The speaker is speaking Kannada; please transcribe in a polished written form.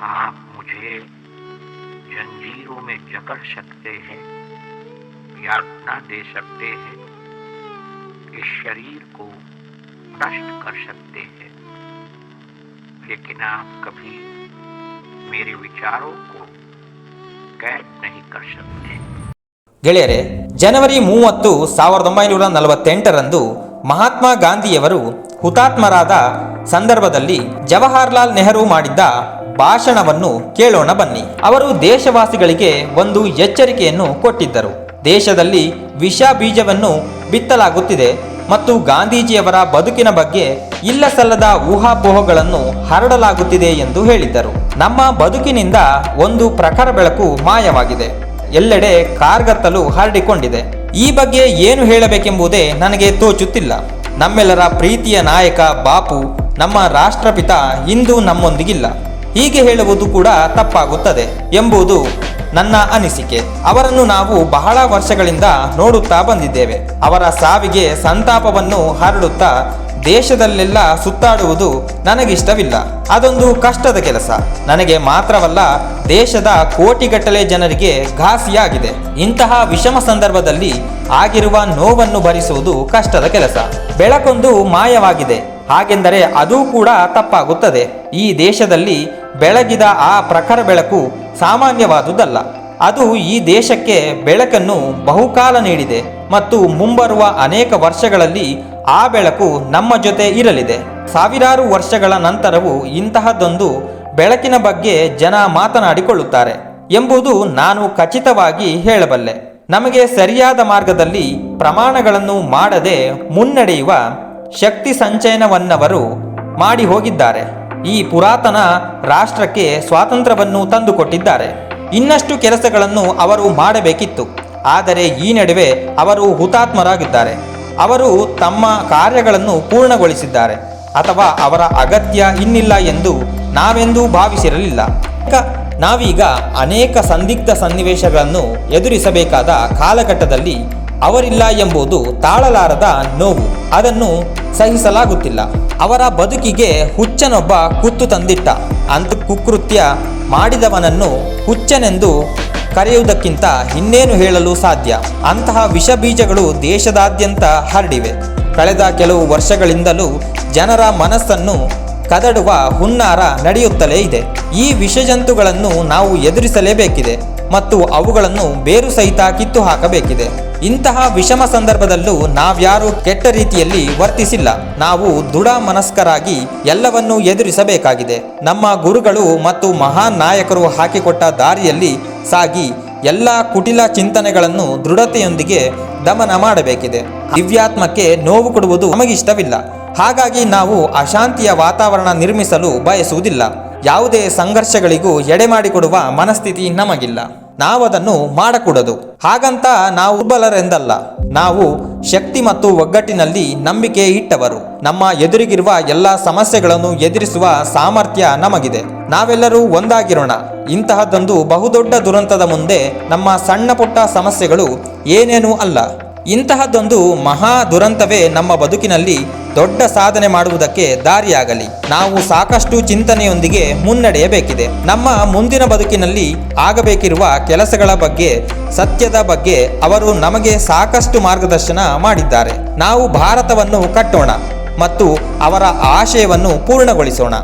आप मुझे जंजीरों में जकड़ सकते हैं, यातना दे सकते हैं, इस शरीर को नष्ट कर सकते हैं, लेकिन आप कभी मेरे विचारों को कैद नहीं कर सकते। ಗೆಳೆಯರೇ, ಜನವರಿ 30, 1948ರಂದು ಮಹಾತ್ಮ ಗಾಂಧಿಯವರು ಹುತಾತ್ಮರಾದ ಸಂದರ್ಭದಲ್ಲಿ ಜವಾಹರ್ಲಾಲ್ ನೆಹರು ಮಾಡಿದ್ದ ಭಾಷಣವನ್ನು ಕೇಳೋಣ ಬನ್ನಿ. ಅವರು ದೇಶವಾಸಿಗಳಿಗೆ ಒಂದು ಎಚ್ಚರಿಕೆಯನ್ನು ಕೊಟ್ಟಿದ್ದರು. ದೇಶದಲ್ಲಿ ವಿಷ ಬೀಜವನ್ನು ಬಿತ್ತಲಾಗುತ್ತಿದೆ ಮತ್ತು ಗಾಂಧೀಜಿಯವರ ಬದುಕಿನ ಬಗ್ಗೆ ಇಲ್ಲಸಲ್ಲದ ಊಹಾಪೋಹಗಳನ್ನು ಹರಡಲಾಗುತ್ತಿದೆ ಎಂದು ಹೇಳಿದ್ದರು. ನಮ್ಮ ಬದುಕಿನಿಂದ ಒಂದು ಪ್ರಖರ ಬೆಳಕು ಮಾಯವಾಗಿದೆ, ಎಲ್ಲೆಡೆ ಕಾರ್ಗತ್ತಲು ಹರಡಿಕೊಂಡಿದೆ. ಈ ಬಗ್ಗೆ ಏನು ಹೇಳಬೇಕೆಂಬುದೇ ನನಗೆ ತೋಚುತ್ತಿಲ್ಲ. ನಮ್ಮೆಲ್ಲರ ಪ್ರೀತಿಯ ನಾಯಕ ಬಾಪು, ನಮ್ಮ ರಾಷ್ಟ್ರಪಿತ ಇಂದು ನಮ್ಮೊಂದಿಗಿಲ್ಲ. ಹೀಗೆ ಹೇಳುವುದು ಕೂಡ ತಪ್ಪಾಗುತ್ತದೆ ಎಂಬುದು ನನ್ನ ಅನಿಸಿಕೆ. ಅವರನ್ನು ನಾವು ಬಹಳ ವರ್ಷಗಳಿಂದ ನೋಡುತ್ತಾ ಬಂದಿದ್ದೇವೆ. ಅವರ ಸಾವಿಗೆ ಸಂತಾಪವನ್ನು ಹರಡುತ್ತಾ ದೇಶದಲ್ಲೆಲ್ಲ ಸುತ್ತಾಡುವುದು ನನಗಿಷ್ಟವಿಲ್ಲ. ಅದೊಂದು ಕಷ್ಟದ ಕೆಲಸ. ನನಗೆ ಮಾತ್ರವಲ್ಲ, ದೇಶದ ಕೋಟಿಗಟ್ಟಲೆ ಜನರಿಗೆ ಘಾಸಿಯಾಗಿದೆ. ಇಂತಹ ವಿಷಮ ಸಂದರ್ಭದಲ್ಲಿ ಆಗಿರುವ ನೋವನ್ನು ಭರಿಸುವುದು ಕಷ್ಟದ ಕೆಲಸ. ಬೆಳಕೊಂದು ಮಾಯವಾಗಿದೆ, ಹಾಗೆಂದರೆ ಅದೂ ಕೂಡ ತಪ್ಪಾಗುತ್ತದೆ. ಈ ದೇಶದಲ್ಲಿ ಬೆಳಗಿದ ಆ ಪ್ರಖರ ಬೆಳಕು ಸಾಮಾನ್ಯವಾದುದಲ್ಲ. ಅದು ಈ ದೇಶಕ್ಕೆ ಬೆಳಕನ್ನು ಬಹುಕಾಲ ನೀಡಿದೆ ಮತ್ತು ಮುಂಬರುವ ಅನೇಕ ವರ್ಷಗಳಲ್ಲಿ ಆ ಬೆಳಕು ನಮ್ಮ ಜೊತೆ ಇರಲಿದೆ. ಸಾವಿರಾರು ವರ್ಷಗಳ ನಂತರವೂ ಇಂತಹದ್ದೊಂದು ಬೆಳಕಿನ ಬಗ್ಗೆ ಜನ ಮಾತನಾಡಿಕೊಳ್ಳುತ್ತಾರೆ ಎಂಬುದು ನಾನು ಖಚಿತವಾಗಿ ಹೇಳಬಲ್ಲೆ. ನಮಗೆ ಸರಿಯಾದ ಮಾರ್ಗದಲ್ಲಿ ಪ್ರಮಾಣಗಳನ್ನು ಮಾಡದೆ ಮುನ್ನಡೆಯುವ ಶಕ್ತಿ ಸಂಚಯನವನ್ನವರು ಮಾಡಿ ಹೋಗಿದ್ದಾರೆ. ಈ ಪುರಾತನ ರಾಷ್ಟ್ರಕ್ಕೆ ಸ್ವಾತಂತ್ರ್ಯವನ್ನು ತಂದುಕೊಟ್ಟಿದ್ದಾರೆ. ಇನ್ನಷ್ಟು ಕೆಲಸಗಳನ್ನು ಅವರು ಮಾಡಬೇಕಿತ್ತು. ಆದರೆ ಈ ನಡುವೆ ಅವರು ಹುತಾತ್ಮರಾಗಿದ್ದಾರೆ. ಅವರು ತಮ್ಮ ಕಾರ್ಯಗಳನ್ನು ಪೂರ್ಣಗೊಳಿಸಿದ್ದಾರೆ, ಅಥವಾ ಅವರ ಅಗತ್ಯ ಇನ್ನಿಲ್ಲ ಎಂದು ನಾವೆಂದೂ ಭಾವಿಸಿರಲಿಲ್ಲ. ನಾವೀಗ ಅನೇಕ ಸಂದಿಗ್ಧ ಸನ್ನಿವೇಶಗಳನ್ನು ಎದುರಿಸಬೇಕಾದ ಕಾಲಘಟ್ಟದಲ್ಲಿ ಅವರಿಲ್ಲ ಎಂಬುದು ತಾಳಲಾರದ ನೋವು. ಅದನ್ನು ಸಹಿಸಲಾಗುತ್ತಿಲ್ಲ. ಅವರ ಬದುಕಿಗೆ ಹುಚ್ಚನೊಬ್ಬ ಕುತ್ತು ತಂದಿಟ್ಟ. ಅಂತ ಕುಕೃತ್ಯ ಮಾಡಿದವನನ್ನು ಹುಚ್ಚನೆಂದು ಕರೆಯುವುದಕ್ಕಿಂತ ಇನ್ನೇನು ಹೇಳಲು ಸಾಧ್ಯ? ಅಂತಹ ವಿಷ ಬೀಜಗಳು ದೇಶದಾದ್ಯಂತ ಹರಡಿವೆ. ಕಳೆದ ಕೆಲವು ವರ್ಷಗಳಿಂದಲೂ ಜನರ ಮನಸ್ಸನ್ನು ಕದಡುವ ಹುನ್ನಾರ ನಡೆಯುತ್ತಲೇ ಇದೆ. ಈ ವಿಷಜಂತುಗಳನ್ನು ನಾವು ಎದುರಿಸಲೇಬೇಕಿದೆ ಮತ್ತು ಅವುಗಳನ್ನು ಬೇರು ಸಹಿತ ಕಿತ್ತು ಹಾಕಬೇಕಿದೆ. ಇಂತಹ ವಿಷಮ ಸಂದರ್ಭದಲ್ಲೂ ನಾವ್ಯಾರೂ ಕೆಟ್ಟ ರೀತಿಯಲ್ಲಿ ವರ್ತಿಸಿಲ್ಲ. ನಾವು ದೃಢ ಮನಸ್ಕರಾಗಿ ಎಲ್ಲವನ್ನೂ ಎದುರಿಸಬೇಕಾಗಿದೆ. ನಮ್ಮ ಗುರುಗಳು ಮತ್ತು ಮಹಾನ್ ನಾಯಕರು ಹಾಕಿಕೊಟ್ಟ ದಾರಿಯಲ್ಲಿ ಸಾಗಿ ಎಲ್ಲ ಕುಟಿಲ ಚಿಂತನೆಗಳನ್ನು ದೃಢತೆಯೊಂದಿಗೆ ದಮನ ಮಾಡಬೇಕಿದೆ. ದಿವ್ಯಾತ್ಮಕ್ಕೆ ನೋವು ಕೊಡುವುದು ನಮಗಿಷ್ಟವಿಲ್ಲ. ಹಾಗಾಗಿ ನಾವು ಅಶಾಂತಿಯ ವಾತಾವರಣ ನಿರ್ಮಿಸಲು ಬಯಸುವುದಿಲ್ಲ. ಯಾವುದೇ ಸಂಘರ್ಷಗಳಿಗೂ ಎಡೆಮಾಡಿಕೊಡುವ ಮನಸ್ಥಿತಿ ನಮಗಿಲ್ಲ. ನಾವದನ್ನು ಮಾಡಕೂಡದು. ಹಾಗಂತ ನಾವು ದುರ್ಬಲರೆಂದಲ್ಲ. ನಾವು ಶಕ್ತಿ ಮತ್ತು ಒಗ್ಗಟ್ಟಿನಲ್ಲಿ ನಂಬಿಕೆ ಇಟ್ಟವರು. ನಮ್ಮ ಎದುರಿಗಿರುವ ಎಲ್ಲ ಸಮಸ್ಯೆಗಳನ್ನು ಎದುರಿಸುವ ಸಾಮರ್ಥ್ಯ ನಮಗಿದೆ. ನಾವೆಲ್ಲರೂ ಒಂದಾಗಿರೋಣ. ಇಂತಹದ್ದೊಂದು ಬಹುದೊಡ್ಡ ದುರಂತದ ಮುಂದೆ ನಮ್ಮ ಸಣ್ಣ ಪುಟ್ಟ ಸಮಸ್ಯೆಗಳು ಏನೇನೂ ಅಲ್ಲ. ಇಂತಹದ್ದೊಂದು ಮಹಾ ದುರಂತವೇ ನಮ್ಮ ಬದುಕಿನಲ್ಲಿ ದೊಡ್ಡ ಸಾಧನೆ ಮಾಡುವುದಕ್ಕೆ ದಾರಿಯಾಗಲಿ. ನಾವು ಸಾಕಷ್ಟು ಚಿಂತನೆಯೊಂದಿಗೆ ಮುನ್ನಡೆಯಬೇಕಿದೆ. ನಮ್ಮ ಮುಂದಿನ ಬದುಕಿನಲ್ಲಿ ಆಗಬೇಕಿರುವ ಕೆಲಸಗಳ ಬಗ್ಗೆ, ಸತ್ಯದ ಬಗ್ಗೆ ಅವರು ನಮಗೆ ಸಾಕಷ್ಟು ಮಾರ್ಗದರ್ಶನ ಮಾಡಿದ್ದಾರೆ. ನಾವು ಭಾರತವನ್ನು ಕಟ್ಟೋಣ ಮತ್ತು ಅವರ ಆಶಯವನ್ನು ಪೂರ್ಣಗೊಳಿಸೋಣ.